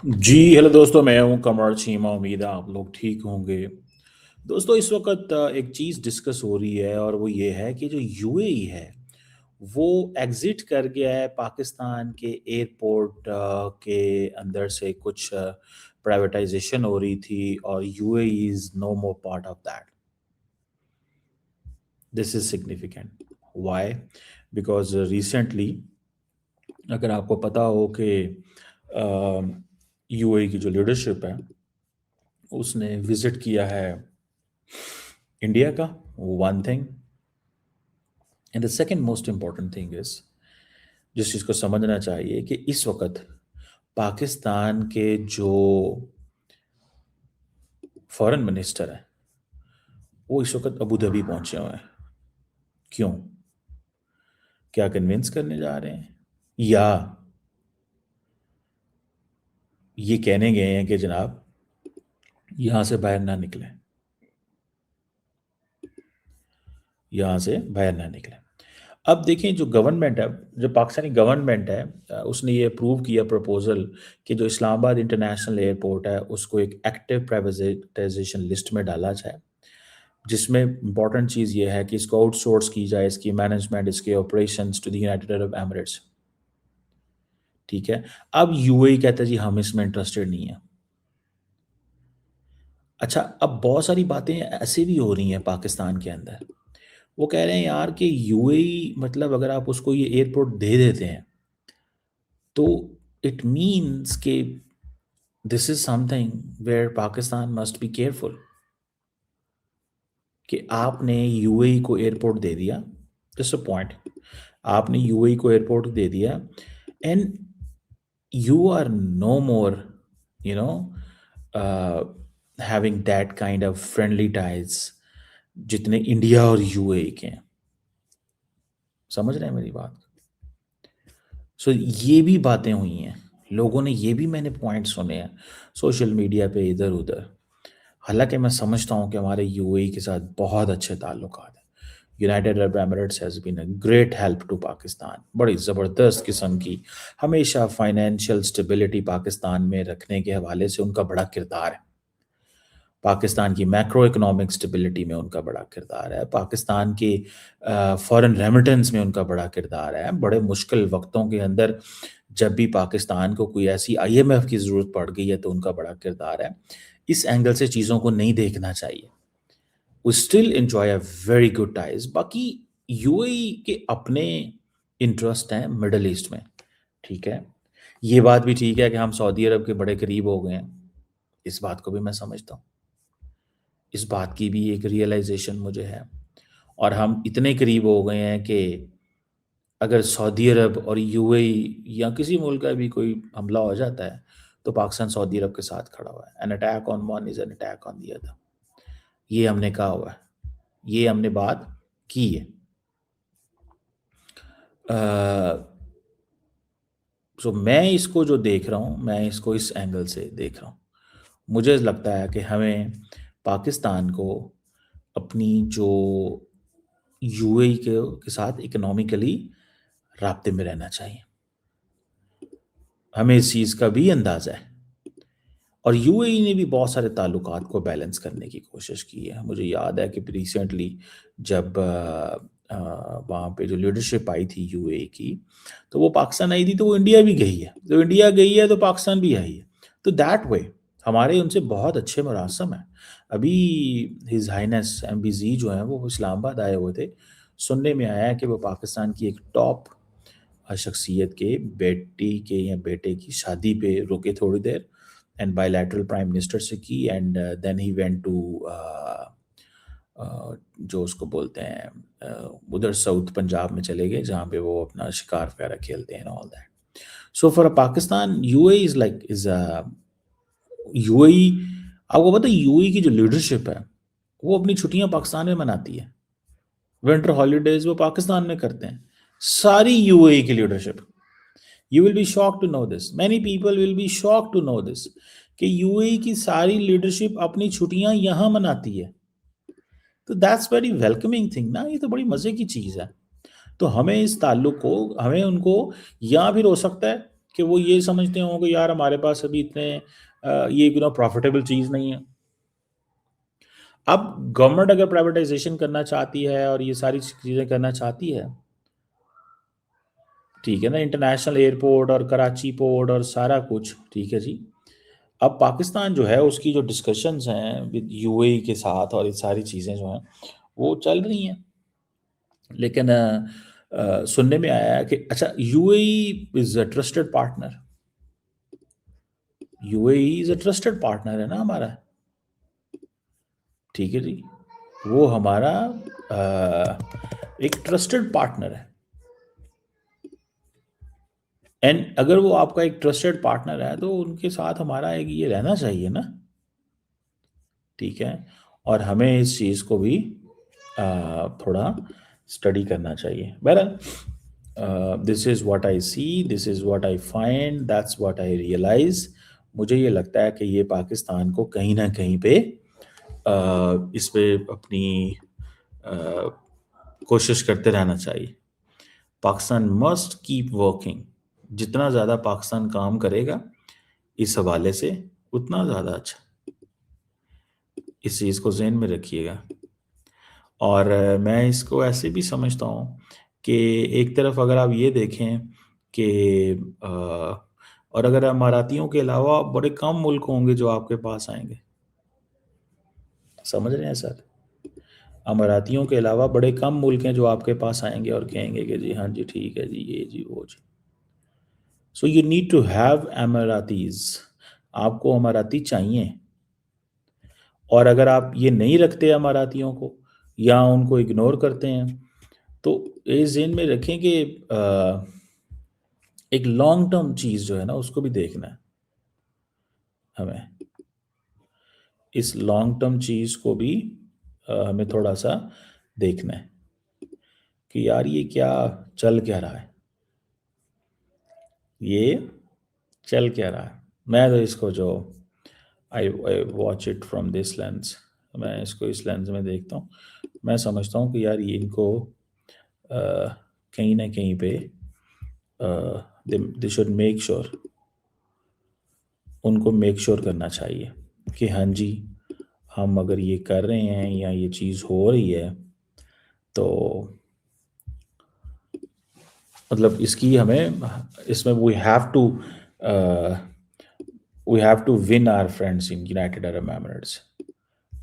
जी, hello दोस्तों, मैं हूँ कमर चीमा। उम्मीद है आप लोग ठीक होंगे। दोस्तों, इस वक़्त एक चीज़ डिस्कस हो रही है और वो ये है कि जो यूएई है, वो एग्ज़िट कर गया है पाकिस्तान के एयरपोर्ट के अंदर से। कुछ प्राइवेटाइज़ेशन हो रही थी और UAE is no more part of that. This is significant. Why? Because recently अगर आपको पता हो कि यूएई की जो लीडरशिप है, उसने विज़िट किया है इंडिया का, one thing. And the second most important thing is, जिस चीज़ को समझना चाहिए कि इस वक्त पाकिस्तान के जो फॉरेन मिनिस्टर हैं, वो इस वक्त अबू धाबी पहुंचे हुए हैं। क्यों? क्या कन्विंस करने जा रहे हैं, या ये कहने गए हैं कि जनाब यहां से बाहर ना निकलें, यहां से बाहर ना निकलें? अब देखें, जो गवर्नमेंट है, जो पाकिस्तानी गवर्नमेंट है, उसने ये अप्रूव किया प्रपोजल कि जो इस्लामाबाद इंटरनेशनल एयरपोर्ट है उसको एक एक्टिव प्राइवेटाइजेशन लिस्ट में डाला जाए, जिसमें इंपॉर्टेंट चीज़ ये है कि इसको आउटसोर्स की जाए, इसकी मैनेजमेंट, इसके operations to the United Arab Emirates. ठीक है। अब यूएई कहता है जी हम इसमें इंटरेस्टेड नहीं है। अच्छा, अब बहुत सारी बातें ऐसे भी हो रही हैं पाकिस्तान के अंदर। वो कह रहे हैं यार कि यूएई, मतलब अगर आप उसको ये एयरपोर्ट दे देते हैं तो इट मीन्स कि this is something where Pakistan must be careful, कि आपने यूएई को एयरपोर्ट दे दिया। जस्ट अ पॉइंट, आपने यूएई को एयरपोर्ट दे दिया and you are no more, you know, having that kind of friendly ties जितने इंडिया और यूएई के हैं। समझ रहे हैं मेरी बात? सो ये भी बातें हुई हैं, लोगों ने ये भी, मैंने पॉइंट सुने हैं सोशल मीडिया पे इधर उधर। हालांकि मैं समझता हूँ कि हमारे यूएई के साथ बहुत अच्छे ताल्लुकात हैं। United Arab Emirates has been a great help to Pakistan, बड़ी ज़बरदस्त किस्म की। हमेशा फाइनेंशियल स्टेबिलिटी पाकिस्तान में रखने के हवाले से उनका बड़ा किरदार है। पाकिस्तान की मैक्रो इकोनॉमिक स्टेबिलिटी में उनका बड़ा किरदार है। पाकिस्तान के फॉरेन रेमिटेंस में उनका बड़ा किरदार है। बड़े मुश्किल वक्तों के अंदर जब भी पाकिस्तान को कोई ऐसी आईएमएफ की ज़रूरत पड़ गई है तो उनका बड़ा किरदार है। इस एंगल से चीज़ों को नहीं देखना चाहिए। We still enjoy a very good ties. बाकी यूएई के अपने इंटरेस्ट हैं मिडल ईस्ट में। ठीक है, ये बात भी ठीक है कि हम सऊदी अरब के बड़े करीब हो गए हैं। इस बात को भी मैं समझता हूँ, इस बात की भी एक रियलाइजेशन मुझे है। और हम इतने करीब हो गए हैं कि अगर सऊदी अरब और यूएई या किसी मुल्क का भी कोई हमला हो जाता है तो पाकिस्तान सऊदी अरब के साथ खड़ा हुआ है। An attack on one is an attack on the other. ये हमने कहा हुआ है, ये हमने बात की है। सो मैं इसको जो देख रहा हूँ, मैं इसको इस एंगल से देख रहा हूँ। मुझे लगता है कि हमें पाकिस्तान को अपनी जो यूएई के साथ इकोनॉमिकली राब्ते में रहना चाहिए। हमें इस चीज़ का भी अंदाज़ा है। और यूएई ने भी बहुत सारे ताल्लुकात को बैलेंस करने की कोशिश की है। मुझे याद है कि रिसेंटली जब वहाँ पे जो लीडरशिप आई थी यूएई की, तो वो पाकिस्तान आई थी, तो वो इंडिया भी गई है। तो इंडिया गई है तो पाकिस्तान भी आई है। तो दैट वे हमारे उनसे बहुत अच्छे मरासम हैं। अभी हिज हाइनेस एमबीजी जो हैं वो इस्लामाबाद आए हुए थे। सुनने में आया है कि वो पाकिस्तान की एक टॉप शख्सियत के बेटी के या बेटे की शादी पे रुके थोड़ी देर, एंड बायलैटरल प्राइम मिनिस्टर से की, and then he went to जो उसको बोलते हैं उधर साउथ पंजाब में चले गए, जहाँ पे वो अपना शिकार वगैरह खेलते हैं, all that. So for Pakistan UAE is like is UAE. आपको पता है यूएई की जो लीडरशिप है वो अपनी छुट्टियां पाकिस्तान में मनाती है। विंटर हॉलीडेज वो पाकिस्तान में करते हैं, सारी यूएई की leadership. You will be shock to know this, many people will be shock to know this, कि यूएई की सारी लीडरशिप अपनी छुट्टियां यहां मनाती है। तो दैट्स वेरी वेलकमिंग थिंग ना, ये तो बड़ी मजे की चीज है। तो हमें इस ताल्लुक को, हमें उनको, या फिर हो सकता है कि वो ये समझते हों कि यार हमारे पास अभी इतने ये प्रॉफिटेबल चीज़ नहीं है। अब गवर्नमेंट अगर प्राइवेटाइजेशन करना चाहती है और ये सारी चीज़ें करना चाहती है, ठीक है ना, इंटरनेशनल एयरपोर्ट और कराची पोर्ट और सारा कुछ, ठीक है जी। अब पाकिस्तान जो है उसकी जो डिस्कशंस हैं विद यूएई के साथ और ये सारी चीज़ें जो हैं वो चल रही हैं। लेकिन सुनने में आया है कि अच्छा, UAE is a trusted partner. UAE is a trusted partner है ना हमारा, ठीक है जी। वो हमारा एक ट्रस्टेड पार्टनर है। एंड अगर वो आपका एक ट्रस्टेड पार्टनर है तो उनके साथ हमारा एक ये रहना चाहिए ना, ठीक है। और हमें इस चीज़ को भी थोड़ा स्टडी करना चाहिए। बहरहाल this is what I see, this is what I find, that's what I realise. मुझे ये लगता है कि ये पाकिस्तान को कहीं ना कहीं पे इस पे अपनी अ, कोशिश करते रहना चाहिए। Pakistan must keep working. जितना ज़्यादा पाकिस्तान काम करेगा इस हवाले से, उतना ज़्यादा अच्छा। इस चीज़ को ज़हन में रखिएगा। और मैं इसको ऐसे भी समझता हूँ कि एक तरफ अगर आप ये देखें कि और अगर अमारातियों के अलावा बड़े कम मुल्क होंगे जो आपके पास आएंगे, समझ रहे हैं सर? अमारातियों के अलावा बड़े कम मुल्क हैं जो आपके पास आएंगे और कहेंगे कि जी हाँ जी ठीक है जी, ये जी वो जी। So you need to have अमारातीज। आपको अमाराती चाहिए। और अगर आप ये नहीं रखते अमारातियों को या उनको इग्नोर करते हैं, तो ये ज़हन में रखें कि एक लॉन्ग टर्म चीज़ जो है ना उसको भी देखना है हमें। इस लॉन्ग टर्म चीज़ को भी हमें थोड़ा सा देखना है कि यार ये क्या चल क्या रहा है, ये चल क्या रहा है। मैं तो इसको जो I watch it from this lens, मैं इसको इस लेंस में देखता हूँ। मैं समझता हूँ कि यार ये इनको कहीं ना कहीं पे दे शुड मेक श्योर, उनको मेक श्योर करना चाहिए कि हाँ जी, हम अगर ये कर रहे हैं या ये चीज़ हो रही है तो मतलब इसकी हमें इसमें we have to win our friends in United Arab Emirates.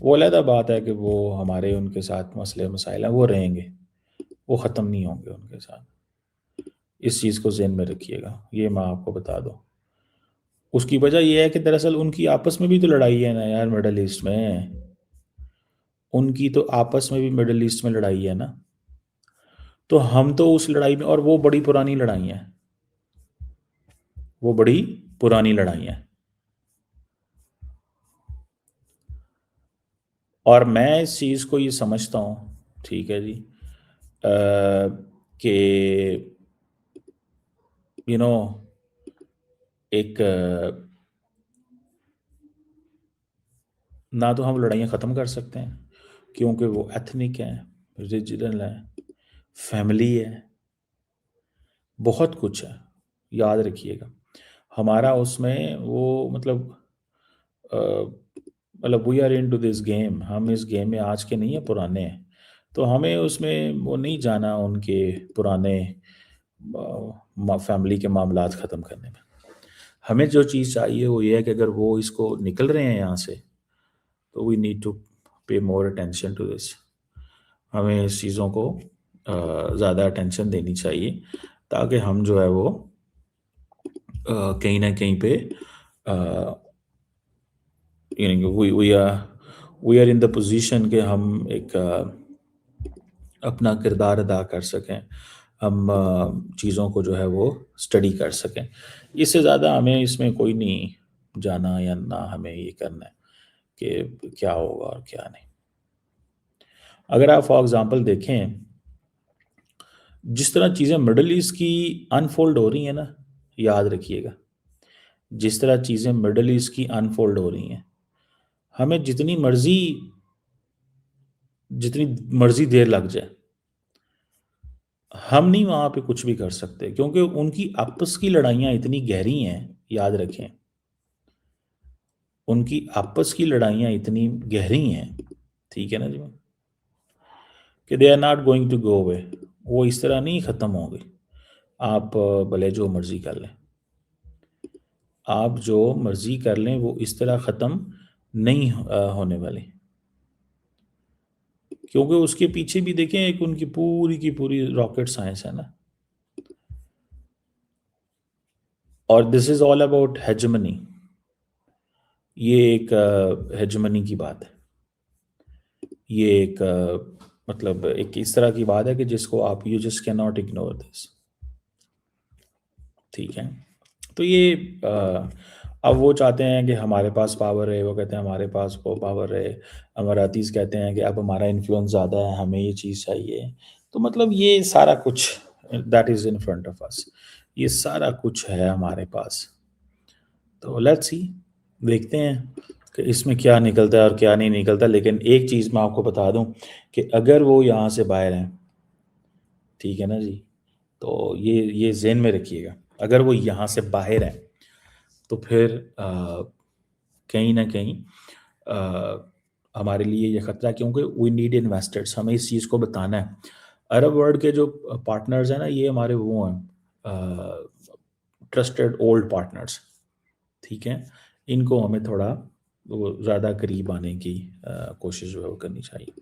वो अलग बात है कि वो हमारे उनके साथ मसले मसाइल हैं वो रहेंगे, वो ख़त्म नहीं होंगे उनके साथ। इस चीज़ को ज़हन में रखिएगा, ये मैं आपको बता दूँ। उसकी वजह ये है कि दरअसल उनकी आपस में भी तो लड़ाई है ना यार, मिडल ईस्ट में। उनकी तो आपस में भी मिडल ईस्ट में लड़ाई है ना। तो हम तो उस लड़ाई में, और वो बड़ी पुरानी लड़ाई हैं, वो बड़ी पुरानी लड़ाई हैं। और मैं इस चीज़ को ये समझता हूँ, ठीक है जी, कि यू नो एक ना तो हम लड़ाइयाँ ख़त्म कर सकते हैं क्योंकि वो एथनिक हैं, रीजनल हैं, फैमिली है, बहुत कुछ है। याद रखिएगा हमारा उसमें वो अ, मतलब we are into this game, हम इस गेम में आज के नहीं है, पुराने हैं। तो हमें उसमें वो नहीं जाना उनके पुराने फैमिली के मामलात ख़त्म करने में। हमें जो चीज़ चाहिए वो ये है कि अगर वो इसको निकल रहे हैं यहाँ से, तो वी नीड टू पे मोर अटेंशन टू दिस। हमें इस चीज़ों को ज़्यादा अटेंशन देनी चाहिए ताकि हम जो है वो कहीं ना कहीं पे यानी we are in the position कि हम एक अपना किरदार अदा कर सकें, हम चीज़ों को जो है वो स्टडी कर सकें। इससे ज़्यादा हमें इसमें कोई नहीं जाना या ना हमें ये करना है कि क्या होगा और क्या नहीं। अगर आप फॉर एग्ज़ाम्पल देखें, जिस तरह चीज़ें मिडल ईस्ट की अनफोल्ड हो रही हैं ना, याद रखिएगा, जिस तरह चीज़ें मिडल ईस्ट की अनफोल्ड हो रही हैं, हमें जितनी मर्ज़ी देर लग जाए, हम नहीं वहाँ पे कुछ भी कर सकते क्योंकि उनकी आपस की लड़ाइयाँ इतनी गहरी हैं, याद रखें। उनकी आपस की लड़ाइयाँ इतनी गहरी हैं, ठीक है ना जी? कि they are not going to go away. वो इस तरह नहीं ख़त्म होंगे। आप भले जो मर्ज़ी कर लें। आप जो मर्ज़ी कर लें वो इस तरह ख़त्म नहीं होने वाले। क्योंकि उसके पीछे भी देखें एक उनकी पूरी की पूरी रॉकेट साइंस है ना। और this is all about hegemony. ये एक हेजेमनी की बात है। ये एक मतलब एक इस तरह की बात है कि जिसको आप you just can not ignore this. ठीक है। तो ये अब वो चाहते हैं कि हमारे पास पावर है, वो कहते हैं हमारे पास वो पावर है। अमारातीज़ कहते हैं कि अब हमारा इन्फ्लुएंस ज़्यादा है, हमें ये चीज़ चाहिए। तो मतलब ये सारा कुछ that is in front of us. ये सारा कुछ है हमारे पास। तो लेट्स सी, देखते हैं कि इसमें क्या निकलता है और क्या नहीं निकलता। लेकिन एक चीज़ मैं आपको बता दूं कि अगर वो यहाँ से बाहर हैं, ठीक है ना जी, तो ये ज़हन में रखिएगा। अगर वो यहाँ से बाहर हैं तो फिर कहीं ना कहीं हमारे लिए ये ख़तरा है, क्योंकि वी नीड इन्वेस्टर्स। हमें इस चीज़ को बताना है। अरब वर्ल्ड के जो पार्टनर्स हैं ना, ये हमारे वो हैं ट्रस्टेड ओल्ड पार्टनर्स, ठीक है। इनको हमें थोड़ा वो ज़्यादा करीब आने की कोशिश जो है वो करनी चाहिए।